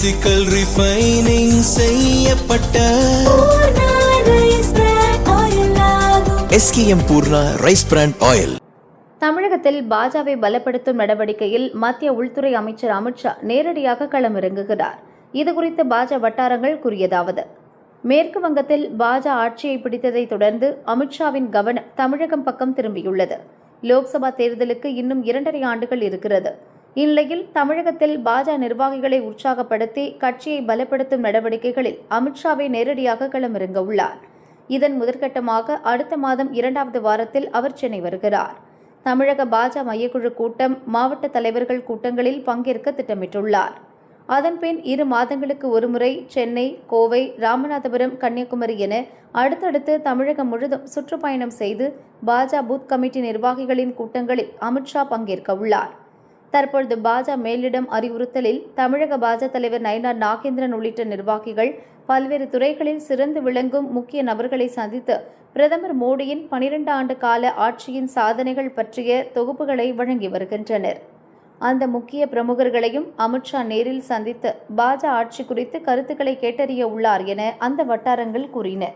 Physical refining செய்யப்பட்ட SKM Poorna rice brand oil. தமிழகத்தில் பாஜவை பலப்படுத்தும் நடவடிக்கையில் மத்திய உள்துறை அமைச்சர் அமித்ஷா நேரடியாக களமிறங்குகிறார். இதுகுறித்து பாஜ வட்டாரங்கள் கூறியதாவது: மேற்கு வங்கத்தில் பாஜ ஆட்சியை பிடித்ததை தொடர்ந்து அமித்ஷாவின் கவனம் தமிழகம் பக்கம் திரும்பியுள்ளது. லோக்சபா தேர்தலுக்கு இன்னும் 2.5 ஆண்டுகள் இருக்கிறது. இந்நிலையில் தமிழகத்தில் பாஜ நிர்வாகிகளை உற்சாகப்படுத்தி கட்சியை பலப்படுத்தும் நடவடிக்கைகளில் அமித்ஷாவை நேரடியாக களமிறங்க உள்ளார். இதன் முதற்கட்டமாக அடுத்த மாதம் 2வது வாரத்தில் அவர் சென்னை வருகிறார். தமிழக பாஜ மையக்குழு கூட்டம், மாவட்ட தலைவர்கள் கூட்டங்களில் பங்கேற்க திட்டமிட்டுள்ளார். அதன்பின் 2 மாதங்களுக்கு ஒருமுறை சென்னை, கோவை, ராமநாதபுரம், கன்னியாகுமரி என அடுத்தடுத்து தமிழகம் முழுதும் சுற்றுப்பயணம் செய்து பாஜ பூத் கமிட்டி நிர்வாகிகளின் கூட்டங்களில் அமித்ஷா பங்கேற்க உள்ளார். தற்பொழுது பாஜ மேலிடம் அறிவுறுத்தலில் தமிழக பாஜ தலைவர் நயினார் நாகேந்திரன் உள்ளிட்ட நிர்வாகிகள் பல்வேறு துறைகளில் சிறந்து விளங்கும் முக்கிய நபர்களை சந்தித்து பிரதமர் மோடியின் 12 ஆண்டு கால ஆட்சியின் சாதனைகள் பற்றிய தொகுப்புகளை வழங்கி வருகின்றனர். அந்த முக்கிய பிரமுகர்களையும் அமித்ஷா நேரில் சந்தித்து பாஜ ஆட்சி குறித்து கருத்துக்களை கேட்டறிய உள்ளார் என அந்த வட்டாரங்கள் கூறின.